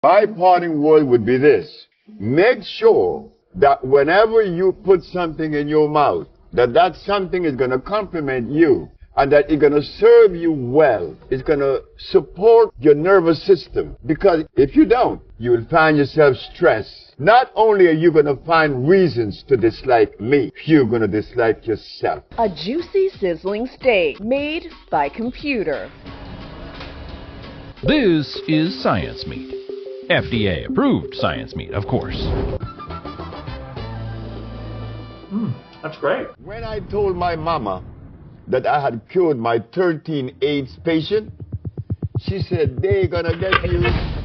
My parting word would be this. Make sure that whenever you put something in your mouth, that something is going to complement you and that it's going to serve you well. It's going to support your nervous system. Because if you don't, you will find yourself stressed. Not only are you going to find reasons to dislike me, you're going to dislike yourself. A juicy, sizzling steak made by computer. This is science meat. FDA approved science meat, of course. That's great. When I told my mama that I had cured my 13 AIDS patient, she said, they're gonna get you.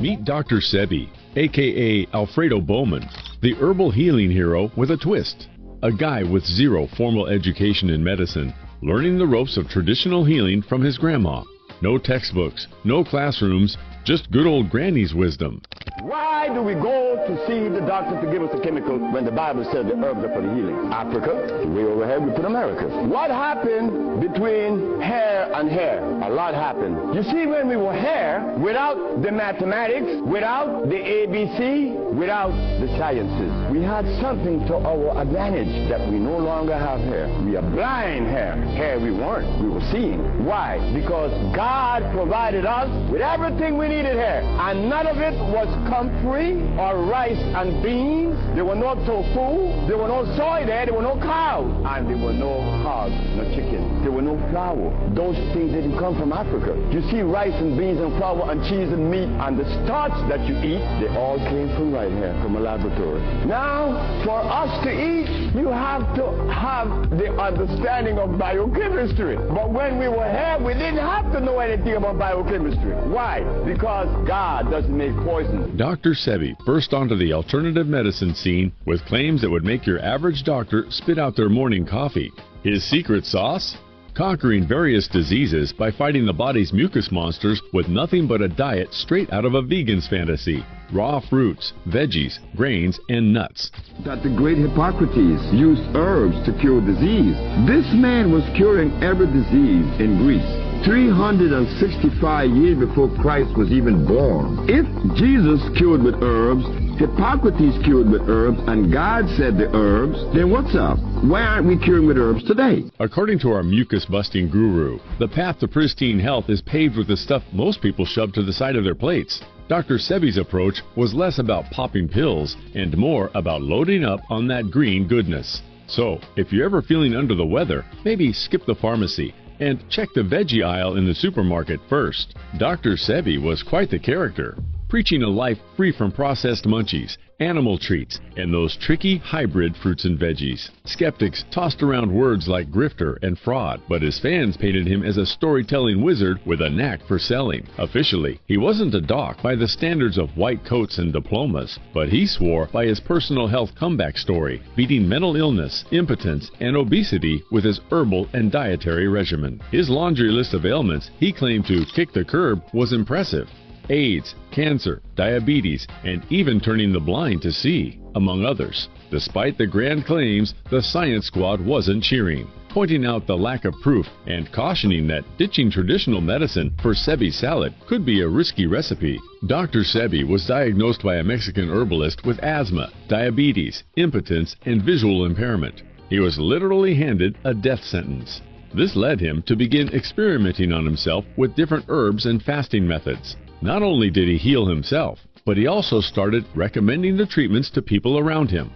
Meet Dr. Sebi, aka Alfredo Bowman, the herbal healing hero with a twist. A guy with zero formal education in medicine, learning the ropes of traditional healing from his grandma. No textbooks, no classrooms, just good old granny's wisdom. Why do we go to see the doctor to give us a chemical when the Bible said the herbs are for the healing? Africa, way over here, we put America. What happened between hair and hair? A lot happened. You see, when we were hair, without the mathematics, without the ABC, without the sciences, we had something to our advantage that we no longer have hair. We are blind hair. Hair we weren't. We were seeing. Why? Because God provided us with everything we needed here, and none of it was comfrey or rice and beans. There were no tofu, there were no soy there were no cows, and there were no hogs, no chicken, there were no flour. Those things didn't come from Africa. You see, rice and beans and flour and cheese and meat and the starch that you eat, they all came from right here, from a laboratory. Now, for us to eat, you have to have the understanding of biochemistry. But when we were here, we didn't have to know anything about biochemistry. Why? Because God doesn't make poison. Dr. Sebi burst onto the alternative medicine scene with claims that would make your average doctor spit out their morning coffee. His secret sauce? Conquering various diseases by fighting the body's mucus monsters with nothing but a diet straight out of a vegan's fantasy. Raw fruits, veggies, grains, and nuts. That the great Hippocrates used herbs to cure disease. This man was curing every disease in Greece 365 years before Christ was even born. If Jesus cured with herbs, Hippocrates cured with herbs, and God said the herbs, then what's up? Why aren't we curing with herbs today? According to our mucus-busting guru, the path to pristine health is paved with the stuff most people shove to the side of their plates. Dr. Sebi's approach was less about popping pills and more about loading up on that green goodness. So, if you're ever feeling under the weather, maybe skip the pharmacy and check the veggie aisle in the supermarket first. Dr. Sebi was quite the character, preaching a life free from processed munchies, animal treats, and those tricky hybrid fruits and veggies. Skeptics tossed around words like grifter and fraud, but his fans painted him as a storytelling wizard with a knack for selling. Officially, he wasn't a doc by the standards of white coats and diplomas, but he swore by his personal health comeback story, beating mental illness, impotence, and obesity with his herbal and dietary regimen. His laundry list of ailments he claimed to kick the curb was impressive. AIDS, cancer, diabetes, and even turning the blind to see, among others. Despite the grand claims, the science squad wasn't cheering, pointing out the lack of proof and cautioning that ditching traditional medicine for Sebi salad could be a risky recipe. Dr. Sebi was diagnosed by a Mexican herbalist with asthma, diabetes, impotence, and visual impairment. He was literally handed a death sentence. This led him to begin experimenting on himself with different herbs and fasting methods. Not only did he heal himself, but he also started recommending the treatments to people around him.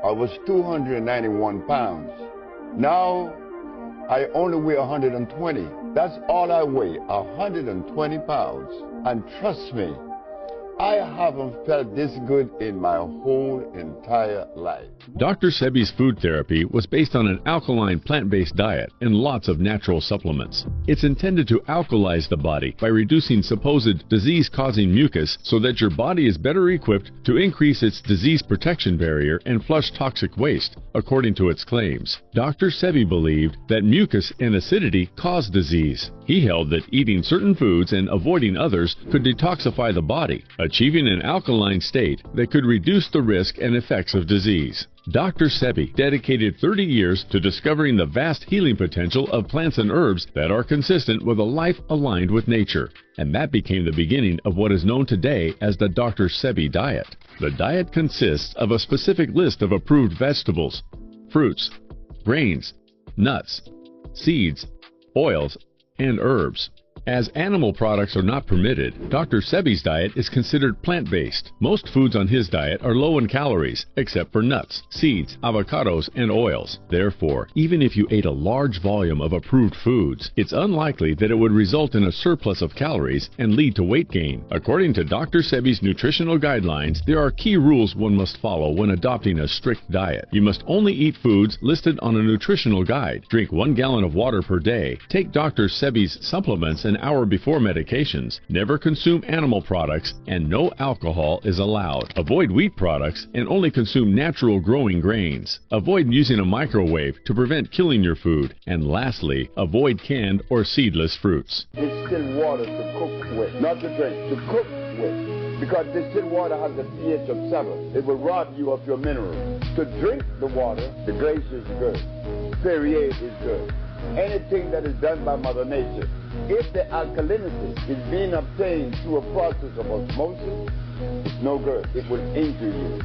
I was 291 pounds. Now, I only weigh 120. That's all I weigh, 120 pounds. And trust me, I haven't felt this good in my whole entire life. Dr. Sebi's food therapy was based on an alkaline plant-based diet and lots of natural supplements. It's intended to alkalize the body by reducing supposed disease-causing mucus so that your body is better equipped to increase its disease protection barrier and flush toxic waste, according to its claims. Dr. Sebi believed that mucus and acidity cause disease. He held that eating certain foods and avoiding others could detoxify the body. achieving an alkaline state that could reduce the risk and effects of disease. Dr. Sebi dedicated 30 years to discovering the vast healing potential of plants and herbs that are consistent with a life aligned with nature. And that became the beginning of what is known today as the Dr. Sebi diet. The diet consists of a specific list of approved vegetables, fruits, grains, nuts, seeds, oils, and herbs. As animal products are not permitted, Dr. Sebi's diet is considered plant-based. Most foods on his diet are low in calories, except for nuts, seeds, avocados, and oils. Therefore, even if you ate a large volume of approved foods, it's unlikely that it would result in a surplus of calories and lead to weight gain. According to Dr. Sebi's nutritional guidelines, there are key rules one must follow when adopting a strict diet. You must only eat foods listed on a nutritional guide, drink 1 gallon of water per day, take Dr. Sebi's supplements an hour before medications, never consume animal products, and no alcohol is allowed. Avoid wheat products and only consume natural growing grains. Avoid using a microwave to prevent killing your food. And lastly, avoid canned or seedless fruits. Distilled water to cook with, not to drink, to cook with. Because distilled water has a pH of 7. It will rob you of your minerals. To drink the water, the grace is good. Perrier is good. Anything that is done by Mother Nature. If the alkalinity is being obtained through a process of osmosis, it's no good. It will injure you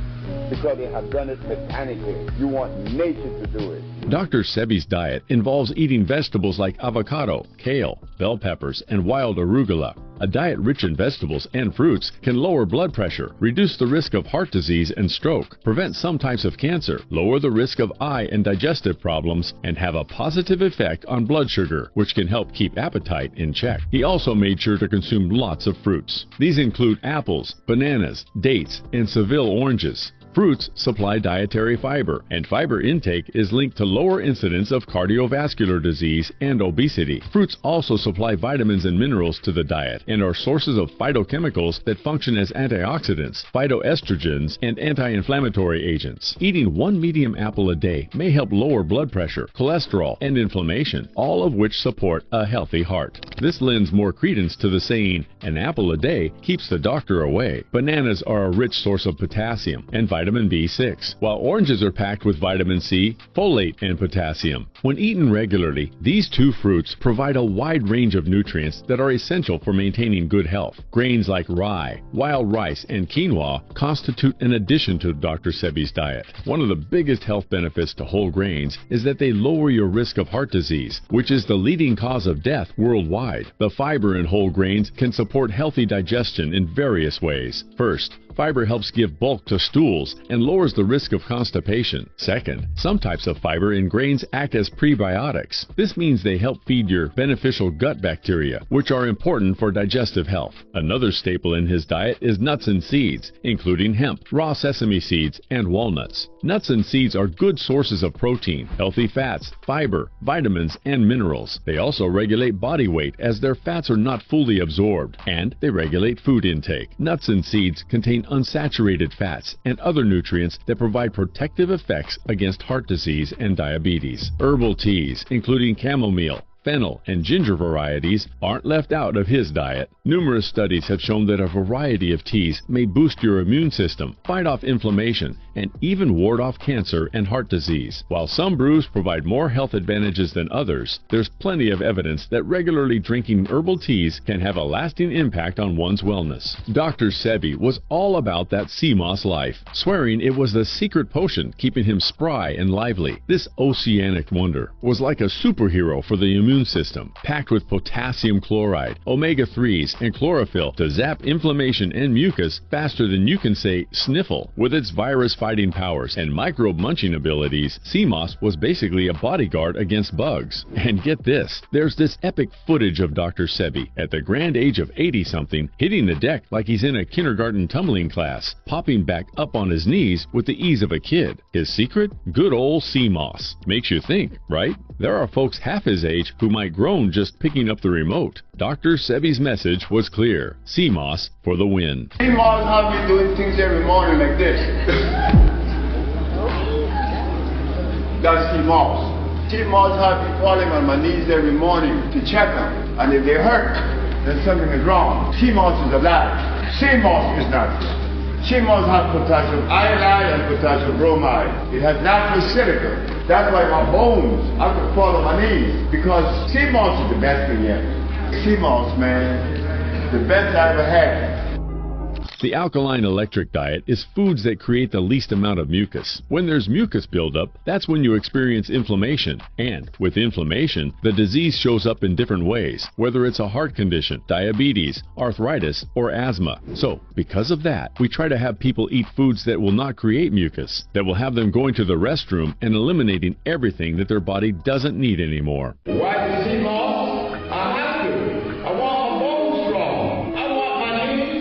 because they have done it mechanically. You want nature to do it. Dr. Sebi's diet involves eating vegetables like avocado, kale, bell peppers, and wild arugula. A diet rich in vegetables and fruits can lower blood pressure, reduce the risk of heart disease and stroke, prevent some types of cancer, lower the risk of eye and digestive problems, and have a positive effect on blood sugar, which can help keep appetite in check. He also made sure to consume lots of fruits. These include apples, bananas, dates, and Seville oranges. Fruits supply dietary fiber, and fiber intake is linked to lower incidence of cardiovascular disease and obesity. Fruits also supply vitamins and minerals to the diet and are sources of phytochemicals that function as antioxidants, phytoestrogens, and anti-inflammatory agents. Eating 1 medium apple a day may help lower blood pressure, cholesterol, and inflammation, all of which support a healthy heart. This lends more credence to the saying, "An apple a day keeps the doctor away." Bananas are a rich source of potassium and vitamin B6, while oranges are packed with vitamin C, folate, and potassium. When eaten regularly, these two fruits provide a wide range of nutrients that are essential for maintaining good health. Grains like rye, wild rice, and quinoa constitute an addition to Dr. Sebi's diet. One of the biggest health benefits to whole grains is that they lower your risk of heart disease, which is the leading cause of death worldwide. The fiber in whole grains can support healthy digestion in various ways. First, fiber helps give bulk to stools and lowers the risk of constipation. Second, some types of fiber in grains act as prebiotics. This means they help feed your beneficial gut bacteria, which are important for digestive health. Another staple in his diet is nuts and seeds, including hemp, raw sesame seeds, and walnuts. Nuts and seeds are good sources of protein, healthy fats, fiber, vitamins, and minerals. They also regulate body weight as their fats are not fully absorbed, and they regulate food intake. Nuts and seeds contain unsaturated fats and other nutrients that provide protective effects against heart disease and diabetes. Herbal teas, including chamomile, fennel, and ginger varieties, aren't left out of his diet. Numerous studies have shown that a variety of teas may boost your immune system, fight off inflammation, and even ward off cancer and heart disease. While some brews provide more health advantages than others, there's plenty of evidence that regularly drinking herbal teas can have a lasting impact on one's wellness. Dr. Sebi was all about that sea moss life, swearing it was the secret potion keeping him spry and lively. This oceanic wonder was like a superhero for the immune system, packed with potassium chloride, omega-3s, and chlorophyll to zap inflammation and mucus faster than you can say sniffle. With its virus-fighting powers and microbe-munching abilities, sea moss was basically a bodyguard against bugs. And get this, there's this epic footage of Dr. Sebi at the grand age of 80-something, hitting the deck like he's in a kindergarten tumbling class, popping back up on his knees with the ease of a kid. His secret? Good old sea moss. Makes you think, right? There are folks half his age who might groan just picking up the remote. Dr. Sebi's message was clear. Sea moss for the win. Sea moss have me doing things every morning like this. That's sea moss. Sea moss have me falling on my knees every morning to check them. And if they hurt, then something is wrong. Sea moss is alive. Sea moss is natural. Sea moss has potassium iodide and potassium bromide. It has natural silica. That's why my bones, I could fall on my knees, because sea moss is the best thing yet. Sea moss, man, the best I ever had. The alkaline electric diet is foods that create the least amount of mucus. When there's mucus buildup, that's when you experience inflammation. And with inflammation, the disease shows up in different ways, whether it's a heart condition, diabetes, arthritis, or asthma. So, because of that, we try to have people eat foods that will not create mucus, that will have them going to the restroom and eliminating everything that their body doesn't need anymore. Why the sea moss? I have to. I want my bones strong. I want my knees.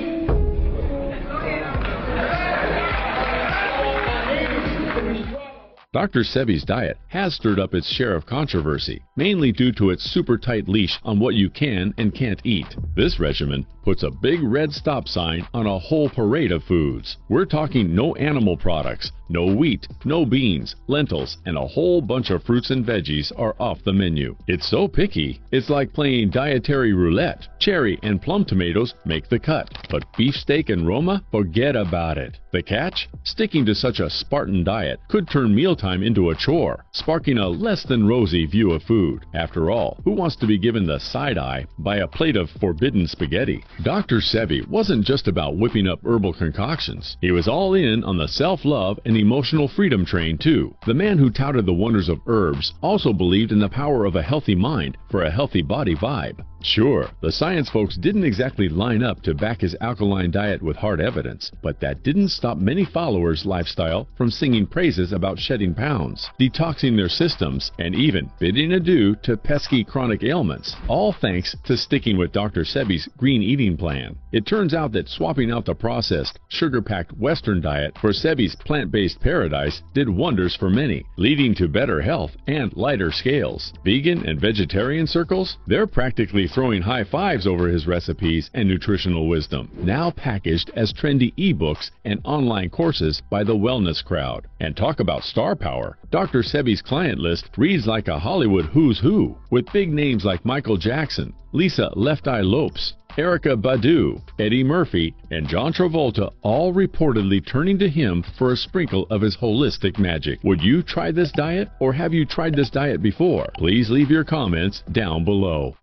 Dr. Sebi's diet has stirred up its share of controversy, mainly due to its super tight leash on what you can and can't eat. This regimen puts a big red stop sign on a whole parade of foods. We're talking no animal products, no wheat, no beans, lentils, and a whole bunch of fruits and veggies are off the menu. It's so picky, it's like playing dietary roulette. Cherry and plum tomatoes make the cut, but beefsteak and Roma, forget about it. The catch? Sticking to such a Spartan diet could turn mealtime into a chore, sparking a less than rosy view of food. After all, who wants to be given the side eye by a plate of forbidden spaghetti? Dr. Sebi wasn't just about whipping up herbal concoctions. He was all in on the self-love and emotional freedom train too. The man who touted the wonders of herbs also believed in the power of a healthy mind for a healthy body vibe. Sure, the science folks didn't exactly line up to back his alkaline diet with hard evidence, but that didn't stop many followers' lifestyle from singing praises about shedding pounds, detoxing their systems, and even bidding adieu to pesky chronic ailments, all thanks to sticking with Dr. Sebi's green eating plan. It turns out that swapping out the processed, sugar-packed Western diet for Sebi's plant-based paradise did wonders for many, leading to better health and lighter scales. Vegan and vegetarian circles, they're practically throwing high fives over his recipes and nutritional wisdom, now packaged as trendy ebooks and online courses by the wellness crowd. And talk about star power. Dr. Sebi's client list reads like a Hollywood who's who, with big names like Michael Jackson, Lisa Left Eye Lopes, Erykah Badu, Eddie Murphy, and John Travolta all reportedly turning to him for a sprinkle of his holistic magic. Would you try this diet, or have you tried this diet before? Please leave your comments down below.